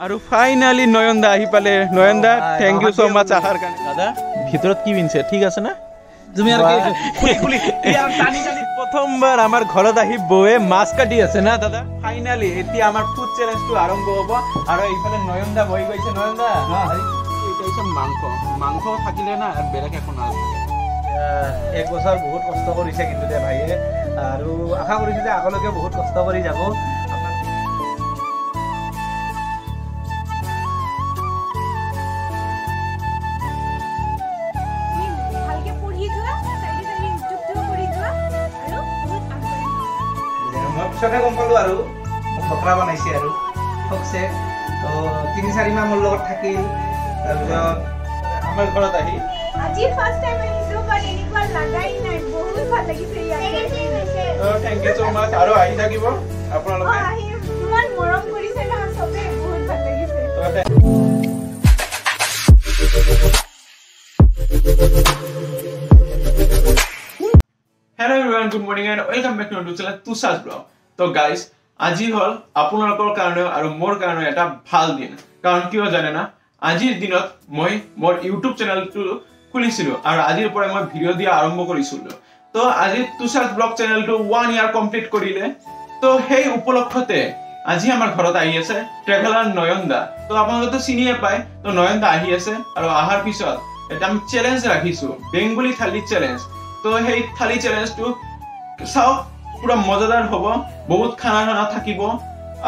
আৰু ফাইনালি নয়নদা আহি পালে নয়নদা থ্যাংক ইউ সো মাচ আহাৰ কাৰণে দাদা ভিতৰত কি বিনছে ঠিক আছে না তুমি আৰ খুলি ইয়াৰ টানি টানি প্ৰথমবাৰ আমাৰ ঘৰত আহি বয়ে মাছ কাটি আছে না দাদা ফাইনালি এতিয়া আমাৰ ফুড চ্যালেঞ্জটো আৰম্ভ হ'ব আৰু এইফালে নয়নদা বহি গৈছে নয়নদা এটা হচ্ছে মাংস থাকিলে না আর বেলেগ একো নালাগে এক বছর বহুত কষ্ট কৰিছে কিন্তু দে ভাইয়ে আৰু আশা কৰিছো যে আগলৈকে বহুত কষ্ট কৰি যাব পিছতে গম পালো আৰু ঢকলা বনাইছে আৰু ঠকছে তো 3-4 মাহ মোৰ লগত থাকিল তাৰপিছত আমাৰ ঘৰত আহি আজি ফাৰ্স্ট টাইম আহিছো বাট এনেকুৱা লাগাই নাই বহুত ভাল লাগিছে ইয়াতে থ্যাংক ইউ সো মাচ আৰু আহি থাকিব আপোনালোকে ইমান মৰম কৰিছে না সবে বহুত ভাল লাগিছে Hello everyone, good morning and welcome back to our channel Tushas Vlog. So guys, আজি হল আপোনালোকৰ কাৰণে আৰু মোৰ কাৰণে এটা ভাল দিন কাৰণ কিয় জানে না আজিৰ দিনত মই মোৰ YouTube চেনেলটো খুলিছিলো আৰু আজিৰ পৰা মই ভিডিও দিয়া আৰম্ভ কৰিছিলো তো আজি Tushas Vlog চেনেলটো 1 ইয়াৰ কমপ্লিট কৰিলে তো সেই উপলক্ষতে আজি আমাৰ ঘৰত আহি আছে ট্ৰেভেলাৰ নয়নদা তো আপোনালোকে চিনিয়ে পায় তো নয়নদা আহি আছে আৰু আহাৰ পিছত এটা আমি চ্যালেঞ্জ ৰাখিছো বেংগলী থালি চ্যালেঞ্জ তো সেই থালি চ্যালেঞ্জটো চাও পুৰা মজাদাৰ হব বহুত খানা থাকিব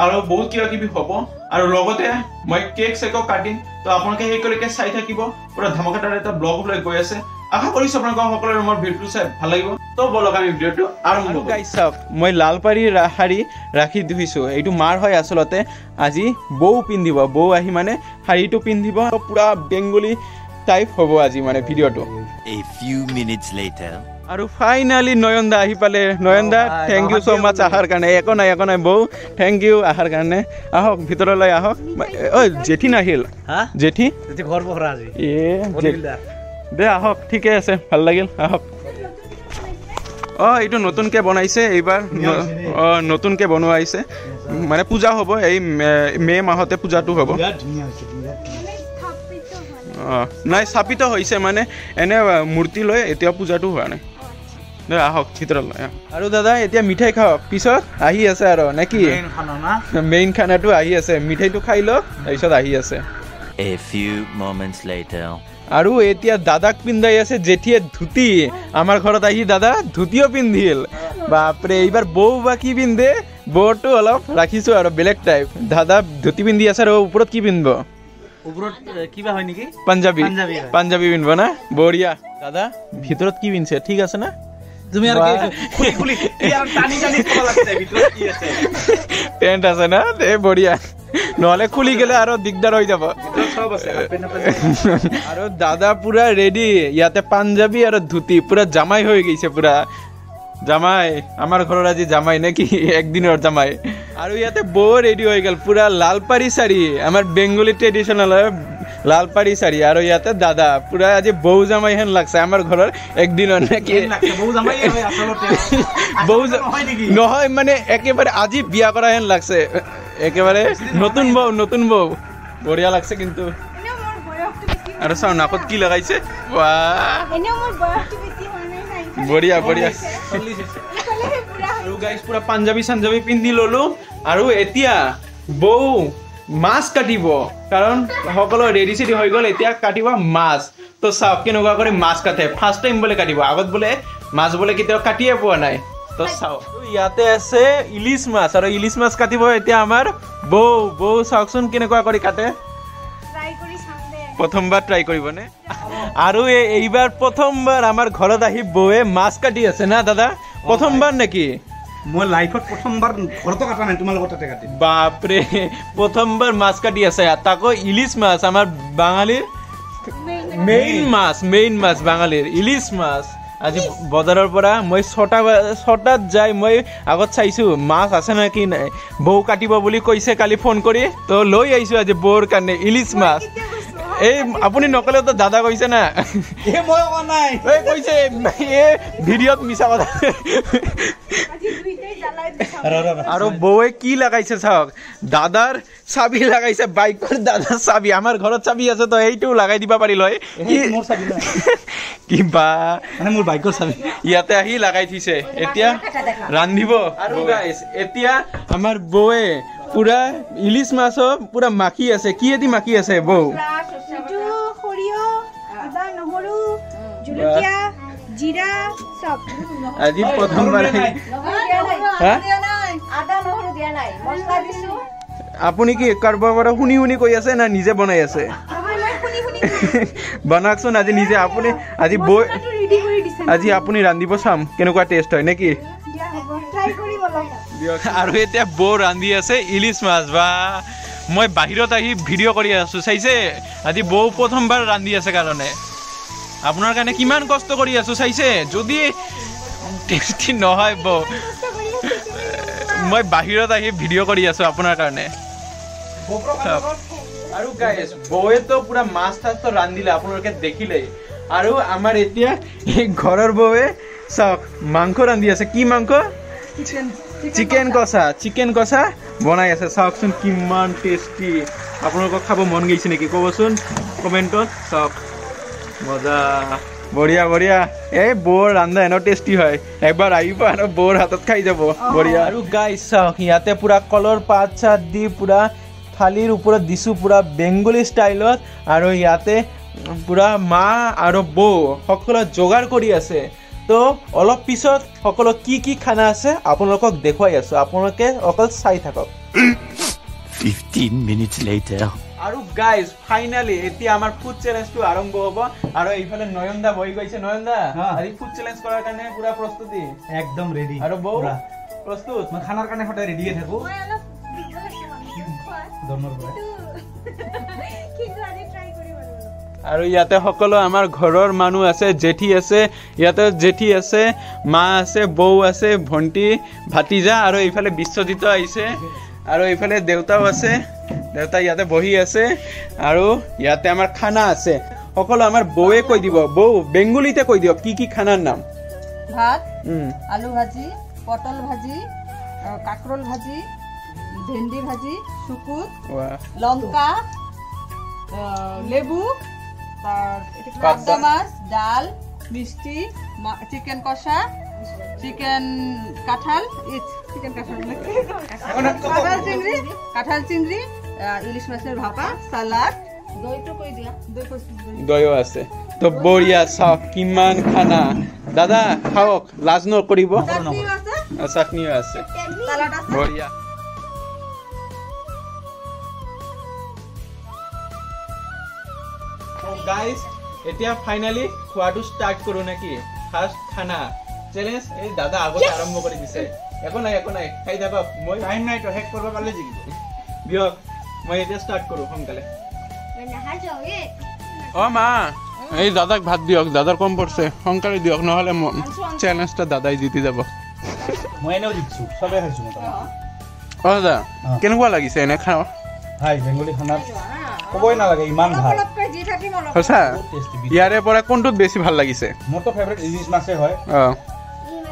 আৰু বহুত কিবা কিবি হব আৰু লগতে মই কেক সেকো কাটিম তো আপোনালোকে হেকলৈকে চাই থাকিব পুরা ধমাকাদাৰ এটা ব্লগ লৈ গৈ আছে আশা কৰিছো আপোনালোকৰ সকলোৰে মোৰ ভিডিওটো চাই ভাল লাগিব তো বলক আমি ভিডিওটো আৰম্ভ কৰো গাইস সব মই লালপাৰী শাৰী ৰাখি দিছো এইটো মাৰ হয় আসলতে আজি বৌ পিন্ধিব বৌ আহি মানে শাৰীটো পিন্ধিব পুরা বেংগলী টাইপ হ'ব আজি মানে ভিডিওটো A few minutes later আৰু ফাইনালি নয়নদা আহি পালে নয়নদা থ্যাংক ইউ সো মাচ আহাৰ কাৰণে একো নাই বৌ থ্যাংক ইউ আহাৰ কাৰণে আহক ভিতৰলৈ আহক ঐ জেঠি নাহিল জেঠি ঘৰ বহৰা আজি দে আহক ঠিকে আছে ভাল লাগিল আহক এইটো নতুনকে বনাইছে এইবাৰ নতুনকে বনোৱা হৈছে মানে পূজা হ'ব এই মে মাহতে পূজাটো হ'ব নাই স্থাপিত হৈছে মানে এনে মূৰ্তি লৈ এতিয়া পূজাটো হোৱা নাই আহক ভিতৰলৈ আৰু দাদা এতিয়া মিঠাই খাওক পিছত আহি আছে আৰু নেকি মেইন খানাটো আহি আছে মিঠাইটো খাই লওক তাৰপিছত আহি আছে A few moments later আৰু এতিয়া দাদাক পিন্ধাই আছে জেঠিয়ে ধুতি আমাৰ ঘৰত আহি দাদা ধুতিও পিন্ধিল বাপৰে এইবাৰ বৌ বা কি পিন্ধে বৌটো অলপ ৰাখিছো আৰু বেলেগ টাইপ দাদা ধুতি পিন্ধি আছে আৰু ওপৰত কি পিন্ধিব ওপৰত কিবা হয় নেকি পাঞ্জাবী পিন্ধিব না বঢ়িয়া দাদা ভিতৰত কি পিন্ধিছে ঠিক আছে না তুমি আৰ খুলি ইয়াৰ টানি টানি কলা লাগছে ভিতৰত কি আছে পেন্ট আছে না এ বঢ়িয়া নহলে খুলি গেলে আৰু দিগদাৰ হৈ যাব সব আছে আৰু দাদা পুৰা ৰেডি ইয়াতে পাঞ্জাবী আৰু ধুতি পুৰা জামাই হৈ গৈছে পুৰা জামাই আমাৰ ঘৰৰ আজি জামাই নেকি একদিনৰ জামাই আৰু ইয়াতে বৌ ৰেডি হৈ গল পুৰা লালপাৰী শাৰী আমাৰ বেংগলী ট্ৰেডিশনাল লালপাৰী শাৰী আৰু ইয়াতে দাদা পুৰা আজি বৌ জামাই হেন লাগছে আমাৰ ঘৰৰ একদিনৰ নেকি বৌ জামাই হয় আসলতে বৌ নহয় মানে একেবাৰে আজি বিয়া কৰা হেন লাগছে একেবাৰে নতুন বৌ বঢ়িয়া লাগছে কিন্তু আৰু চাও নাকত কি লগাইছে বঢ়িয়া আৰু গাইস পুৰা পাঞ্জাবী পিন্ধি ললো আৰু এতিয়া বৌ মাছ কাটিব কাৰণ সকলো ৰেডি চেডি হৈ গল এতিয়া কাটিব মাছ তো চাওক কেনেকুৱা কৰি মাছ কাটে ফাৰ্ষ্ট টাইম বলে কাটিব আগত বলে মাছ বলে কেতিয়াও কাটিয়ে পোৱা নাই তো চাওক ইয়াতে আছে ইলিশ মাছ আৰু ইলিশ মাছ কাটিব এতিয়া আমাৰ বৌ চাওকচোন কেনেকুৱা কৰি কাটে প্ৰথমবাৰ ট্ৰাই কৰিবনে আৰু এইবাৰ প্ৰথমবাৰ আমাৰ ঘৰত আহি বৌয়ে মাছ কাটি আছে না দাদা প্ৰথমবাৰ নেকি মই লাইফত প্ৰথমবাৰ ঘৰতো কাটা নাই তোমাৰ লগত তাতে কাটি বাপৰে প্ৰথমবাৰ মাছ কাটি আছে তাকো ইলিশ মাছ আমাৰ বাঙালীৰ মেইন মাছ বাঙালীৰ ইলিশ মাছ আজি বজাৰৰ পৰা মই 6টাত যাই মই আগত চাইছো মাছ আছে না কি নাই বৌ কাটিব বুলি কৈছে কালি ফোন কৰি তো লৈ আহিছো আজি বৌৰ কাৰণে ইলিশ মাছ এই আপুনি নকলে তো দাদা কৈছে না এ মই কোৱা নাই এই কৈছে এ ভিডিঅ'ত মিছা কথা আৰু বৌয়ে কি লাগাইছে চাওক দাদাৰ চাবি লাগাইছে বাইকৰ দাদাৰ চাবি আমাৰ ঘৰত চাবি আছে তো এইটো লাগাই দিবা পাৰিল হয় মোৰ চাবি নাই কিবা মানে মোৰ বাইকৰ চাবি ইয়াতে আহি লাগাই থৈছে এতিয়া ৰান্ধিব আৰু গাইস এতিয়া আমাৰ বৌয়ে পুৰা ইলিশ মাছ পুৰা মাখি আছে কি এদি মাখি আছে বৌ সৰিয়হ আদা নহৰু জলকীয়া জিৰা সব আজি প্ৰথমবাৰ আদা নহৰু দিয়া নাই মছলা দিছো আপুনি কি কাৰোবাৰ পৰা শুনি শুনি কৈ আছে না নিজে বনাই আছে বনাকচোন আজি নিজে আপুনি আজি বৌ আজি আপুনি ৰান্ধিব চাম কেনেকুৱা টেষ্ট হয় নেকি আৰু এতিয়া বৌ ৰান্ধি আছে ইলিশ মাছ বা মই বাহিৰত আহি ভিডিঅ' কৰি আছো চাইছে আজি বৌ প্ৰথমবাৰ ৰান্ধি আছে কাৰণে আপোনাৰ কাৰণে কিমান কষ্ট কৰি আছো চাইছে যদি টেষ্টি নহয় বৌ মই বাহিৰত আহি ভিডিঅ' কৰি আছো আপোনাৰ কাৰণে আৰু গাইস বৌয়ে তো পুৰা মাছ তাছ ৰান্ধিলে আপোনালোকে দেখিলে আৰু আমাৰ এতিয়া এই ঘৰৰ বৌয়ে চাওক মাংস ৰান্ধি আছে কি মাংস চিকেন কষা বনাই আছে চাওকচোন কিমান টেষ্টি আপোনালোকক খাব মন গৈছে নেকি ক'বচোন কমেণ্টত চাওক মজা বঢ়িয়া বঢ়িয়া এই বৌৰ ৰান্ধা এনে টেষ্টি হয় একবাৰ আহিব আৰু বৌৰ হাতত খাই যাব বঢ়িয়া আৰু গাইস চাওক ইয়াতে পুৰা কলৰ পাত চাত দি পুৰা থালিৰ ওপৰত দিছো পুৰা বেংগলী ষ্টাইলত আৰু ইয়াতে পুৰা মা আৰু বৌ সকলো যোগাৰ কৰি আছে তো অলপ পিছত সকলো কি কি খানা আছে আপোনালোকক দেখুৱাই আছো আপোনালোকে অকল চাই থাকক 15 minutes later. আৰু গাইস ফাইনালি এতিয়া আমাৰ ফুড চ্যালেঞ্জটো আৰম্ভ হ'ব আৰু এইফালে নয়নদা বহি গৈছে নয়নদা আজি ফুড চ্যালেঞ্জ কৰাৰ কাৰণে পুৰা প্ৰস্তুতি একদম ৰেডি আৰু বৌ প্ৰস্তুত মই খানাৰ কাৰণে সদায় ৰেডিয়ে থাকো আৰু ইয়াতে সকলো আমাৰ ঘৰৰ মানুহ আছে জেঠি আছে ইয়াতে জেঠি আছে মা আছে বৌ আছে ভণ্টি ভাতিজা আৰু এইফালে বিশ্বজিত আহিছে আৰু এইফালে দেউতাও আছে দেউতা ইয়াতে বহি আছে আৰু ইয়াতে আমাৰ খানা আছে সকলো আমাৰ বৌয়ে কৈ দিব বৌ বেংগলীতে কৈ দিয়ক কি কি খানাৰ নাম ভাত আলু ভাজি পটল ভাজি কাকরোল ভাজি ভেন্ডি ভাজি শুকুত লঙ্কা লেবু পাবদা মাছ ডাল মিষ্টি চিকেন কষা চিকেন কাঁঠাল কাঁঠাল চিংড়ি ইলিশ মাছের ভাপা সালাড দইও আছে তো বঢ়িয়া চাওক কিমান খানা দাদা খাওক লাজ নকৰিব চাটনিও আছে বঢ়িয়া গাইস এতিয়া ফাইনালি খোৱাটো ষ্টাৰ্ট কৰো নেকি ফাৰ্স্ট খানা চ্যালেঞ্জ এই দাদা আগতে আৰম্ভ কৰি দিছে একো নাই খাই যাবা মই টাইম নাই তো হেক কৰিব পালে জিকিব দিয়ক মই এতিয়া ষ্টাৰ্ট কৰো সোনকালে ও মা এই দাদাক ভাত দিয়ক দাদাৰ কম পড়ছে সোনকালে দিয়ক নহলে চ্যালেঞ্জটা দাদাই জিতি যাব মই এনেও জিতছো সবে খাইছো মই ও দাদা কেনেকুৱা লাগিছে এনে খাও হাই বেংগলী খানা কবই নালাগে ইমান ভাল সঁচা ইয়াৰে পৰা কোনটোত বেছি ভাল লাগিছে মোৰতো ফেভাৰিট ইলিশ মাছে হয়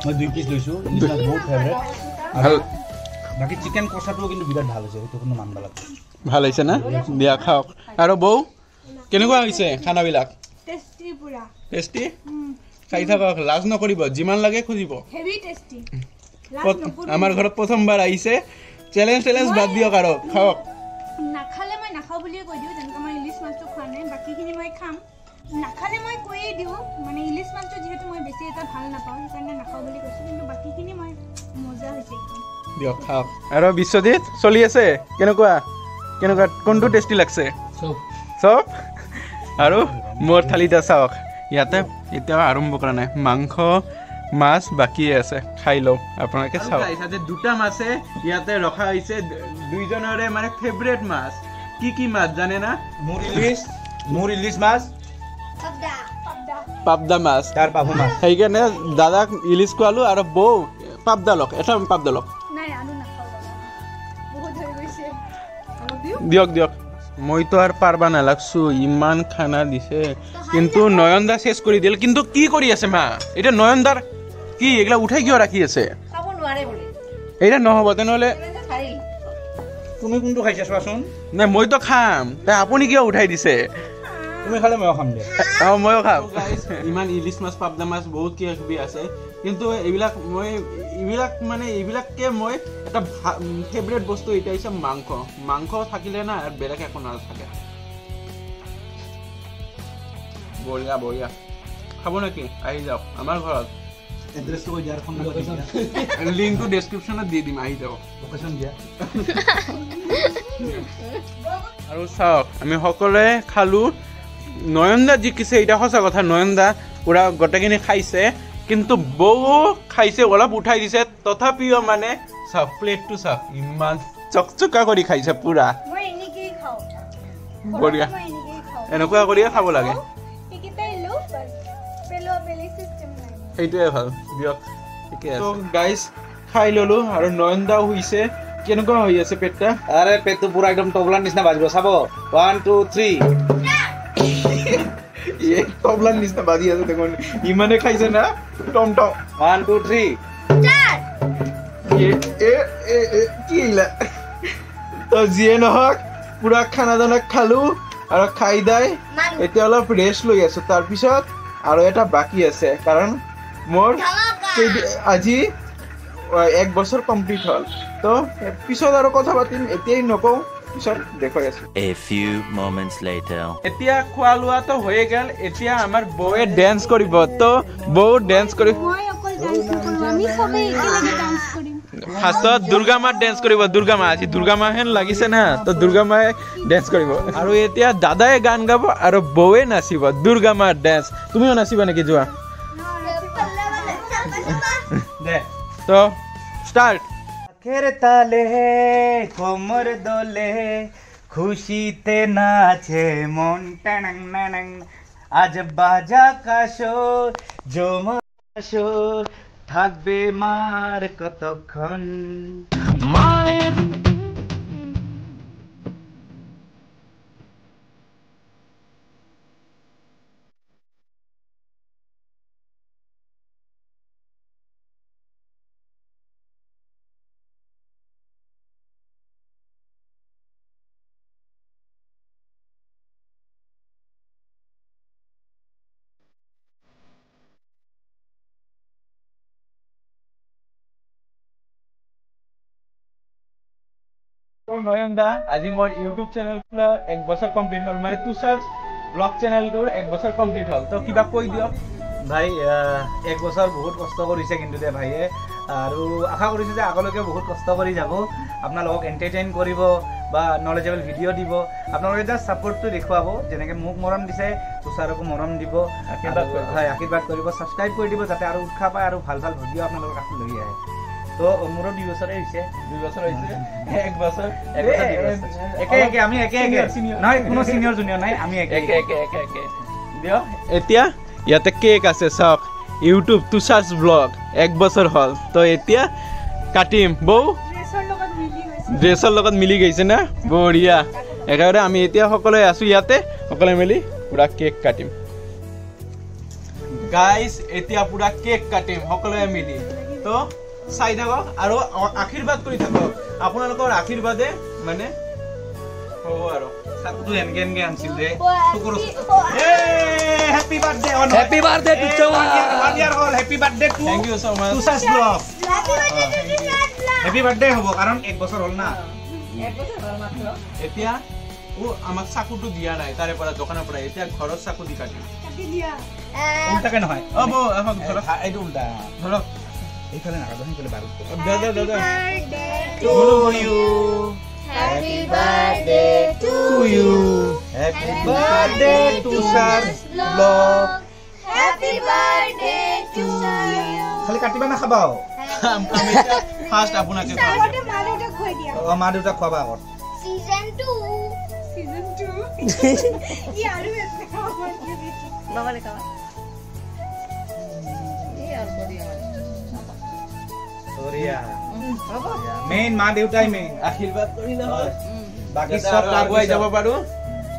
মই 2 পিস লৈছো ইলিশ মাছ বহুত ফেভাৰিট ভাল বাকি চিকেন কষাটো কিন্তু বিৰাট ভাল হৈছে সেইটো কোনো মানবা লাগে ভাল হৈছে না দিয়া খাওক আৰু বৌ কেনেকুৱা হৈছে খানাবিলাক টেষ্টি পুৰা টেষ্টি খাই থাকক লাজ নকৰিব যিমান লাগে খুজিব হেভি টেষ্টি আমাৰ ঘৰত প্ৰথমবাৰ আহিছে চ্যালেঞ্জ বাদ দিয়ক আৰু খাওক নাখালে মই নাখাও বুলিয়ে কৈ দিওঁ যেনেকৈ মই ইলিশ মাছটো খোৱা নাই বাকীখিনি মই খাম নাখালে মই কৈয়ে দিওঁ মানে ইলিশ মাছটো যিহেতু মই বেছি এটা ভাল নাপাওঁ সেইকাৰণে নাখাওঁ বুলি কৈছোঁ কিন্তু বাকীখিনি মই মজা হৈছে একদম দিয়ক খাওক আৰু বিশ্বজিত চলি আছে কেনেকুৱা কোনটো টেষ্টি লাগছে চব আৰু মোৰ থালিটা চাওক ইয়াতে এতিয়াও আৰম্ভ কৰা নাই মাংস মাছ বাকি আছে খাই লও আপোনালোকে চাওক আজি দুটা মাছে ইয়াতে ৰখা হৈছে দুইজনৰে মানে ফেভাৰিট মাছ কি মাছ জানে না মোৰ ইলিশ মাছ পাবদা মাছ তাৰ পাবু মাছ সেইকাৰণে দাদাক ইলিশ খোৱালো আৰু বৌ পাবদা লক নাই আলু নাখাওঁ বহুত হৈ গৈছে দিয়ক মই তো আর পারবা না লাগছো ইমান খানা দিছে কিন্তু নয়নদা শেষ করে দিল কিন্তু কি করি আছে মা এটা নয়নদার কি এগুলা উঠাই কিয় রাখি আছে খাব নোৱাৰে বুলি এটা নহব তেনেহলে তুমি কোনটো খাইছা চোৱাচোন না মই তো খাম তাই আপুনি কিয় উঠাই দিছে তুমি খালে ময়ো খাম দে ময়ো খাম ইমান ইলিশ মাছ পাবদা মাছ বহুত কিবা কিবি আছে কিন্তু এইবিলাক মানে এইবিলাককে মই এটা ফেভৰেট বস্তু এটা হৈছে মাংস থাকিলে না আৰ বেলেগ একো নাথাকে বঢ়িয়া বঢ়িয়া খাব নাকি আহি যাওক আমাৰ ঘৰত এড্ৰেছটো কৈ দিয়াৰ ফোন লোকেশ্যন লিংকটো ডেছক্ৰিপশ্যনত দি দিম আহি যাওক লোকেশ্যন দিয়া আৰু চাওক আমি সকলোৱে খালো নয়নদা জিকিছে এটা সঁচা কথা নয়নদা পুৰা গোটেইখিনি খাইছে কিন্তু বৌ খাইছে অলপ উঠাই দিছে তথাপিও মানে চাওক প্লেটটো চাওক ইমান চকচকা কৰি খাইছে পুৰা মই এনেকেই খাওঁ বঢ়িয়া মই এনেকেই খাওঁ এনেকুৱা কৰিয়ে খাব লাগে এইকেইটাই লওঁ বাছ পেলোৱা বেলেগ চিষ্টেম নাই সেইটোৱে ভাল দিয়ক ঠিকে আছে গাইজ খাই ললো আৰু নয়নদাও হৈছে কেনেকুৱা হৈ আছে পেটটা আৰে পেটটো পুৰা একদম টবলাৰ নিচিনা বাজিব চাব 1 2 3 এই তবলাৰ নিচিনা বাজি আছে দেখোন ইমানে খাইছে না টম টম 1 2 3 কি এইলা তো যিয়ে নহওক পুৰা খানা দানা খালো আৰু খাই দাই এতিয়া অলপ ৰেষ্ট লৈ আছো তাৰপিছত আৰু এটা বাকী আছে কাৰণ মোৰ আজি 1 বছৰ কমপ্লিট হল তো পিছত আৰু কথা পাতিম এতিয়াই নকওঁ পিছত দেখাই আছো A few moments later. এতিয়া খোৱা লোৱাটো হৈ গেল এতিয়া আমাৰ বৌয়ে ডেন্স কৰিব তো বৌ ডেন্স কৰি মই অকল ডান্স নকৰোঁ আমি সবে একেলগে ডান্স কৰিম ফাৰ্ষ্টত দুৰ্গা মা ডেন্স কৰিব দুৰ্গা মা আজি দুৰ্গা মা হেন লাগিছে না তো দুৰ্গা মায়ে ডেন্স কৰিব আৰু এতিয়া দাদাই গান গাব আৰু বৌয়ে নাচিব দুৰ্গা মা ডেন্স তুমিও নাচিবা নেকি যোৱা দে তো স্টার্ট আখের তালে কোমর দোলে খুশিতে নাচে মন টানাং নানাং আজ বাজা কাশোর জমা কাশোর থাকবে মার কতক্ষণ মায়ের নয়নদা আজি মোৰ ইউটিউব চেনেল খোলা 1 বছৰ কমপ্লিট হল মানে তুষাৰ ব্লগ চেনেলটোৰ 1 বছৰ কমপ্লিট হল তো কিবা কৈ দিয়ক ভাই 1 বছৰ বহুত কষ্ট কৰিছে কিন্তু দে ভাইয়ে আৰু আশা কৰিছো যে আগলৈকে বহুত কষ্ট কৰি যাব আপোনালোকক এন্টাৰটেইন কৰিব বা নলেজেবল ভিডিঅ' দিব আপোনালোকে জাষ্ট ছাপোৰ্টটো দেখুৱাব যেনেকৈ মোক মৰম দিছে তুষাৰকো মৰম দিব আশীৰ্বাদ কৰিব ছাবস্ক্ৰাইব কৰি দিব যাতে আৰু উৎসাহ পায় আৰু ভাল ভাল ভিডিঅ' আপোনালোকৰ কাষত লৈ আহে তো মোৰো 2 বছৰে হৈছে 2 বছৰ হৈছে 1 বছৰ একে আমি একে নহয় কোনো চিনিয়ৰ জুনিয়ৰ নাই আমি একে দিয়ক এতিয়া ইয়াতে কেক আছে চাওক ইউটিউব তুষাৰছ ব্লগ 1 বছৰ হল তো এতিয়া কাটিম বৌ ড্ৰেছৰ লগত মিলি গৈছে না বঢ়িয়া একেবাৰে আমি এতিয়া সকলোৱে আছো ইয়াতে সকলোৱে মিলি পুৰা কেক কাটিম গাইজ এতিয়া পুৰা কেক কাটিম সকলোৱে মিলি তো চাই থাকক আৰু আশীৰ্বাদ কৰি থাকক আপোনালোকৰ আশীৰ্বাদে মানে হ'ব আৰু সাতটো এনকে আনছিল দে Happy birthday to Chawa. 1 year old. Happy birthday to Thank you so much. Tushas Vlog. Happy birthday হব কাৰণ 1 বছৰ হল না এতিয়া ও আমাক চাকুটো দিয়া নাই তাৰে পৰা দোকানৰ পৰা এতিয়া ঘৰত চাকু দি কাটিম উল্টাকে নহয় অ বৌ এখন ধৰক এইটো উল্টা ধৰক এইফালে নাকাটো সেইফালে বাৰুটো দাদা to you. Happy birthday to you. Happy birthday to Tushas Vlog. Happy birthday to you. খালি কাটিবা না খাবাও আমি ফার্স্ট আপোনাকে আগতে মা দেউতাক খুৱাই দিয়া মা দেউতাক খোৱাবা আগত season 2 কি আৰু আছে Mama le kawa. Yaar bodiya. Soria. Main মা দেউতাই মেইন আশীৰ্বাদ কৰিলে হয় বাকি যাতে সব আৰু আগুৱাই যাব পাৰো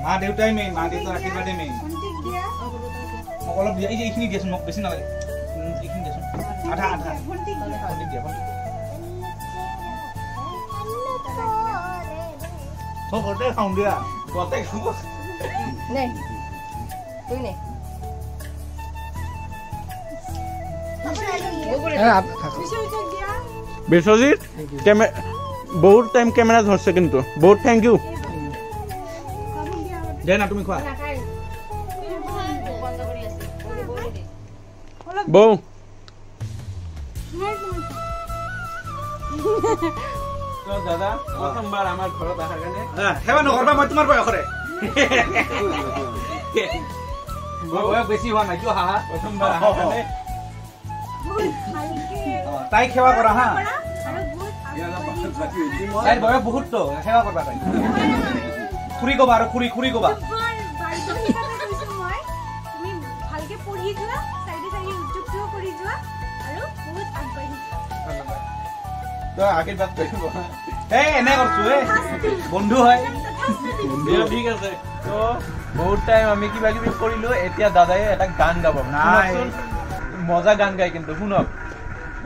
মা দেউতাই মেইন মা দেউতাৰ আশীৰ্বাদে মেইন ভণ্টিক দিয়া মোক অলপ দিয়া এই যে এইখিনি দিয়াচোন মোক বেছি নালাগে এইখিনি দিয়াচোন আধা আধা ভণ্টিক দিয়া ভণ্টিক দিয়া ভণ্টিক মই ঘৰতে খাওঁ দিয়া গতে খাব নে তুই নে বিশ্বজিৎক দিয়া বিশ্বজিৎ বহুত টাইম কেমেৰা ধৰছে কিন্তু বহুত থেংক ইউ কামক দিয়া দে না তুমি খোৱা নাখাই বন্ধ কৰি আছে বলি দে অলপ বৌ তো দাদা প্ৰথমবাৰ আমাৰ ঘৰত আহাৰ কাৰণে সেৱা নকৰবা মই তোমাৰ বয়সৰে বয়স বেছি হোৱা নাই কিয় হাহা প্ৰথমবাৰ আহাৰ কাৰণে বহুত ভালকে তাইক সেৱা কৰা হা কৰা আৰু বহুত তাইৰ বয়স বহুত তো সেৱা কৰবা তাই খুৰী কবা আৰু খুৰী কবা তুমি ভালকে পঢ়ি যোৱা চাইডে চাইডে উদ্যোগটোও কৰি যোৱা আৰু বহুত আগবাঢ়ি তো আশীৰ্বাদ কৰিব এনে কৰছো বন্ধু হয় ঠিক আছে তো বহুত টাইম আমি কিবা কিবি কৰিলো এতিয়া দাদাই এটা গান গাব নাই। শুনকচোন। মজা গান গায় কিন্তু শুনক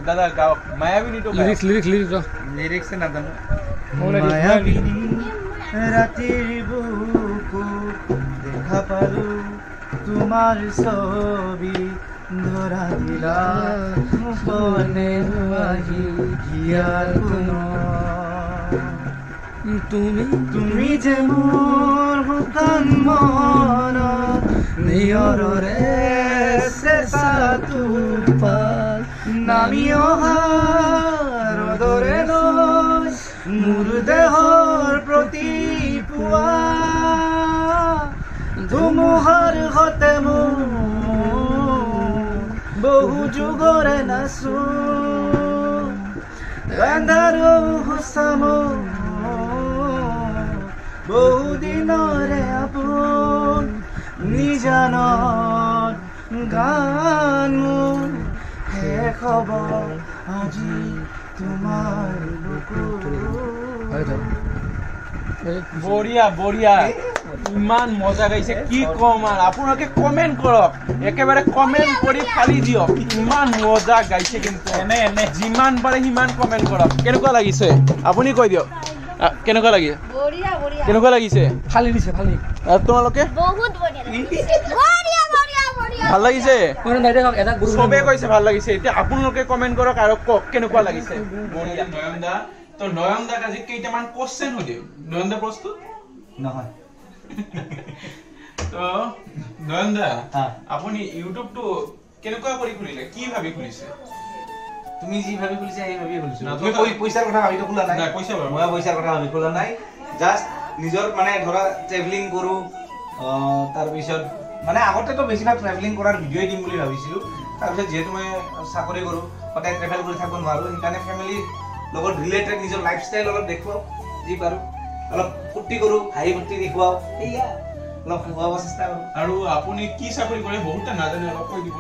দাদা গাওক মায়াবিনীটো লিৰিক্স নাজানো মায়াবিনী ৰাতিৰ বুকু দেখা পালো তোমাৰ ছবি ধৰা দিলা মনে মাহি হিয়াৰ তুমি যে মোৰ শুকান মন নিয়ৰৰে চেঁচাটো পাল নামি অহা ৰ'দৰে নৈ মোৰ দেহৰ প্ৰতি পুৱা ধুমুহাৰ সতে মোৰ বহু যুগৰে নাচো গান্ধাৰো সঁচামো বহু দিনৰে আপোন নিজানত গান মোৰ শেষ হ'ব আজি তোমাৰ বঢ়িয়া বঢ়িয়া ইমান মজা গাইছে কি কম আৰু আপোনালোকে কমেন্ট কৰক একেবাৰে কমেন্ট কৰি ফালি দিয়ক ইমান মজা গাইছে কিন্তু এনে যিমান পাৰে সিমান কমেন্ট কৰক কেনেকুৱা লাগিছে আপুনি কৈ দিয়ক কেনেকুৱা লাগিছে বঢ়িয়া বঢ়িয়া কেনেকুৱা লাগিছে ফালি দিছে ফালি আৰু তোমালোকে বহুত বঢ়িয়া বঢ়িয়া বঢ়িয়া বঢ়িয়া ভাল লাগিছে চবে কৈছে ভাল লাগিছে এতিয়া আপোনালোকে কমেন্ট কৰক আৰু কওক কেনেকুৱা লাগিছে বঢ়িয়া নয়নদা তো নয়নদাক আজি কেইটামান কোশ্চেন সুধিম নয়নদা প্ৰস্তুত নহয় তো নয়নদা হা। আপুনি ইউটিউবটো কেনেকুৱা কৰি খুলিলে কি ভাবি খুলিছে তুমি যি ভাবি খুলিছা সেই ভাবিয়ে খুলিছো না, তুমি পইচাৰ কথা ভাবি খোলা নাই নাই, পইচা বাৰু। মই পইচাৰ কথা ভাবি খোলা নাই জাষ্ট নিজৰ মানে ধৰা ট্ৰেভেলিং কৰো তাৰপিছত মানে আগতেতো বেছিভাগ ট্ৰেভেলিং কৰাৰ ভিডিঅ'ই দিম বুলি ভাবিছিলো তাৰপিছত যিহেতু মই চাকৰি কৰো সদায় ট্ৰেভেল কৰি থাকিব নোৱাৰো সেইকাৰণে ফেমিলিৰ লগত ৰিলেটেড নিজৰ লাইফষ্টাইল অলপ দেখুৱাও যি পাৰো অলপ ফূৰ্তি কৰো হাঁহি ফূৰ্তি দেখুৱাও সেয়া অলপ খুৱাব চেষ্টা কৰো আৰু আপুনি কি চাকৰি কৰে বহুতে নাজানে অলপ কৈ দিব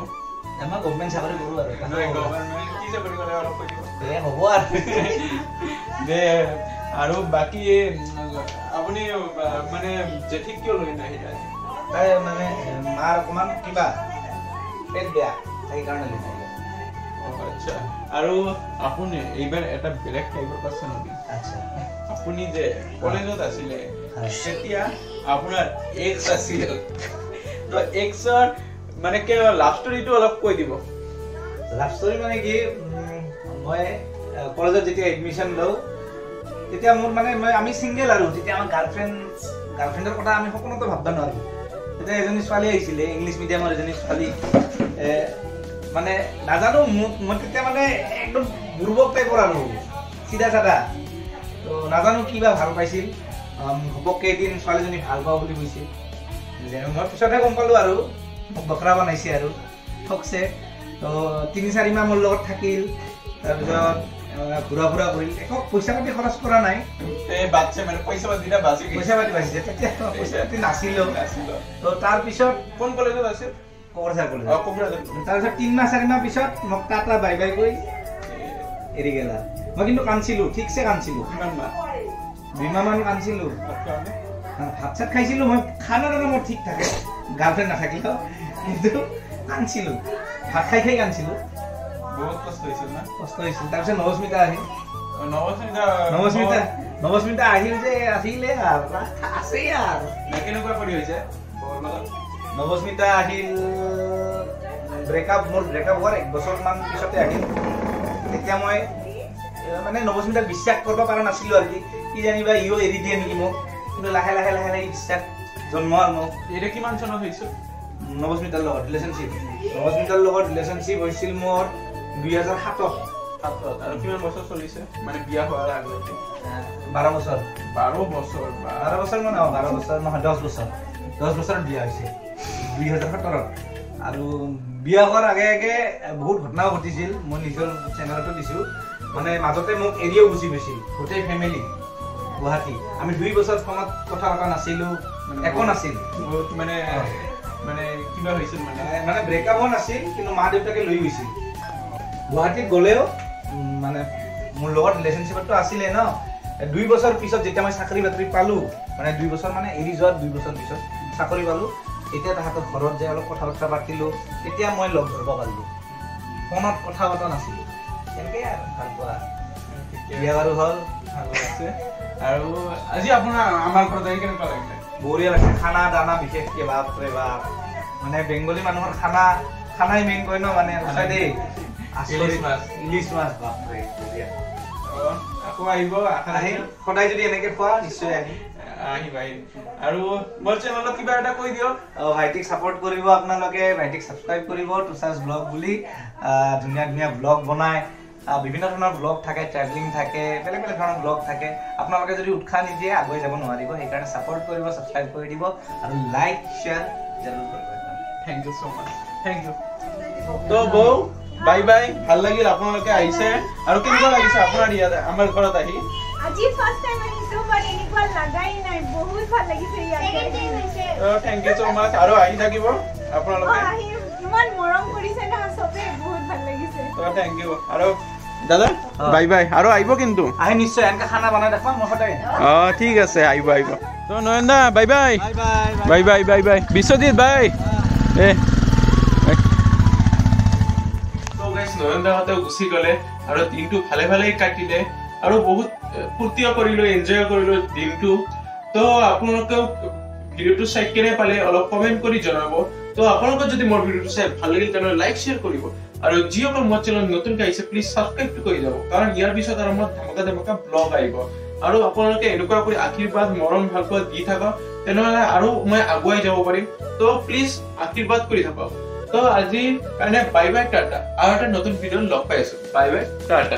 আমাৰ গভৰ্ণমেণ্ট চাকৰি কৰো আৰু গভৰ্ণমেণ্ট কি চাকৰি কৰে অলপ কৈ দিব হ'ব আৰু দে আৰু বাকি আপুনি মানে জেঠিক কিয় লৈ নাহিলে আজি তাই মানে মাৰ অকমান কিবা পেট বেয়া সেইকাৰণে লৈ নাহিলে আচ্ছা আৰু আপুনি এইবাৰ এটা বেলেগ টাইপৰ পাৰ্চন নেকি আচ্ছা আপুনি যে কলেজত আছিলে তেতিয়া আপোনাৰ এক্স আছিল তো এক্সৰ মানে কি লাভ ষ্টৰীটো অলপ কৈ দিব লাভ ষ্টৰী মানে কি মই কলেজত যেতিয়া এডমিশ্যন লওঁ তেতিয়া মোৰ মানে আমি ছিংগল আৰু তেতিয়া আমাৰ গাৰ্লফ্ৰেণ্ডৰ কথা আমি সকলোতে ভাববা নোৱাৰো তেতিয়া এজনী ছোৱালী আহিছিলে ইংলিছ মিডিয়ামৰ এজনী ছোৱালী মানে নাজানো মই তেতিয়া মানে একদম বুৰ্বক টাইপৰ আৰু চিধা চাধা তো নাজানো কিবা ভাল পাইছিল ঘপককে এদিন ছোৱালীজনী ভাল পাওঁ বুলি কৈছিল মই পিছতহে গম পালো আৰু মোক বকৰা বনাইছে আৰু ঠকছে তো ৩-৪ মাহ মোৰ লগত থাকিল তাৰপিছত ঘূৰা ফুৰা কৰিল একো পইচা পাতি খৰচ কৰা নাই বাচ্চা মানে পইচা পাতিটা বাচি পইচা পাতি বাচিছে তেতিয়া পইচা পাতি নাছিলো তো তাৰপিছত কোন কলেজত আছিল কোকৰাঝাৰ কলেজ কোকৰাঝাৰ তাৰপিছত ৩-৪ মাহ পিছত মোক টাটা বাই বাই কৈ এৰি গেলা মই কিন্তু কান্দিছিলো ঠিকছে কান্দিছিলো কিমান মাহ দুইমাহমান কান্দিছিলোঁ ভাত চাত খাইছিলোঁ মই খানা দানা মোৰ ঠিক থাকে গাৰ্লফ্ৰেণ্ড নাথাকিলেও কিন্তু কান্দিছিলোঁ ভাত খাই খাই কান্দিছিলোঁ বহুত কষ্ট হৈছিল না কষ্ট হৈছিল তাৰপিছত নৱস্মিতা আহিল নৱস্মিতা নৱস্মিতা আহিল যে আহিলে আৰু আছেই আৰু কেনেকুৱা কৰি হৈছে নৱস্মিতা আহিল ব্ৰেকআপ মোৰ ব্ৰেকআপ হোৱাৰ 1 বছৰমান পিছতে আহিল তেতিয়া মই মানে নৱস্মিতাক বিশ্বাস কৰিব পৰা নাছিলোঁ আৰু কি জানিবা ইও এৰি দিয়ে নেকি মোক কিন্তু লাহে লাহে লাহে লাহে বিশ্বাস জন্ম আৰু মোক এতিয়া কিমান চনত হৈছিল নৱস্মিতাৰ লগত ৰিলেশ্যনশ্বিপ হৈছিল মোৰ 2007 আৰু কিমান বছৰ চলিছে মানে বিয়া হোৱাৰ আগলৈকে 12 বছৰ 12 বছৰ 12 বছৰ মানে 12 বছৰ নহয় 10 বছৰত বিয়া হৈছে 2017 আৰু বিয়া হোৱাৰ আগে আগে বহুত ঘটনাও ঘটিছিল মই নিজৰ চেনেলতো দিছোঁ মানে মাজতে মোক এৰিও গুচি গৈছিল গোটেই ফেমিলি গুৱাহাটী আমি 2 বছৰ ফোনত কথা পতা নাছিলোঁ একো নাছিল বহুত মানে কিবা হৈছিল মানে ব্ৰেকআপো নাছিল কিন্তু মা দেউতাকে লৈ গৈছিল গুৱাহাটীত গ'লেও মানে মোৰ লগত ৰিলেশ্যনশ্বিপতো আছিলে ন 2 বছৰ পিছত যেতিয়া মই চাকৰি বাকৰি পালোঁ মানে 2 বছৰ মানে এৰি যোৱাৰ 2 বছৰ পিছত চাকৰি পালোঁ তেতিয়া তাহাঁতৰ ঘৰত যে অলপ কথা বতৰা পাতিলোঁ তেতিয়া মই লগ ধৰিব পাৰিলোঁ ফোনত কথা পতা নাছিলোঁ তেনেকৈ আৰু ভাল পোৱা বিয়া বাৰু হ'ল ভাল আছে আৰু আজি আপোনাৰ আমাৰ ঘৰত আহি কেনেকুৱা লাগিছে বঢ়িয়া লাগিছে খানা দানা বিশেষকৈ বাপৰে বাপ মানে বেংগলী মানুহৰ খানাই মেইন কয় ন মানে সঁচাই দেই ইলিছ মাছ বাপৰে বঢ়িয়া আকৌ আহিব আহিম সদায় যদি এনেকৈ খোৱা নিশ্চয় আহিম আৰু মোৰ চেনেলত কিবা এটা কৈ দিয়ক ভাইটিক ছাপোৰ্ট কৰিব আপোনালোকে ভাইটিক ছাবস্ক্ৰাইব কৰিব তুষাৰ ব্লগ বুলি ধুনীয়া ধুনীয়া ব্লগ বনায় বিভিন্ন ধৰণৰ ব্লগ থাকে ট্ৰেভেলিং থাকে বেলেগ বেলেগ ধৰণৰ ব্লগ থাকে আপোনালোকে যদি উৎসাহ নিদিয়ে আগুৱাই যাব নোৱাৰিব সেইকাৰণে ছাপোৰ্ট কৰিব ছাবস্ক্ৰাইব কৰি দিব আৰু লাইক শ্বেয়াৰ জৰুৰ কৰিব থেংক ইউ সো মাচ থেংক ইউ তো বৌ বাই বাই ভাল লাগিল আপোনালোকে আহিছে আৰু কেনেকুৱা লাগিছে আপোনাৰ ইয়াত আমাৰ ঘৰত আহি আজি ফাৰ্স্ট টাইম আহিছো বাট এনেকুৱা লাগাই নাই বহুত ভাল লাগিছে ইয়াতে থেংক ইউ সো মাচ আৰু আহি থাকিব আপোনালোকে ইমান মৰম কৰিছে না সবে বহুত ভাল লাগিছে থেংক ইউ আৰু দাদা বাই বাই আৰু আহিব কিন্তু আহি নিশ্চয় এনেকৈ খানা বনাই দেখুৱাম মই সদায় ঠিক আছে আহিব তো নয়নদা bye bye bye bye bye bye Biswajit বাই নয়নদাহঁতে গুচি গ'লে আৰু দিনটো ভালে ভালেই কাটিলে আৰু বহুত ফূৰ্তিও কৰিলো এনজয় কৰিলো দিনটো তো আপোনালোকেও ভিডিঅ'টো চাই কেনে পালে অলপ কমেণ্ট কৰি জনাব তো আপোনালোকে যদি মোৰ ভিডিঅ'টো চাই ভাল লাগিল তেনেহ'লে লাইক শ্বেয়াৰ কৰিব আৰু যিসকল মোৰ চেনেল নতুনকৈ আহিছে প্লিজ ছাবস্ক্ৰাইবটো কৰি যাব কাৰণ ইয়াৰ পিছত আৰু মই ধামাকা ব্লগ আহিব আৰু আপোনালোকে এনেকুৱা কৰি আশীৰ্বাদ মৰম ভালপোৱা দি থাকক তেনেহ'লে আৰু মই আগুৱাই যাব পাৰিম তো প্লিজ আশীৰ্বাদ কৰি থাকক তো আজিৰ কাৰণে বাই বাই টাটা আৰু এটা নতুন ভিডিঅ'ত লগ পাই আছো বাই বাই টাটা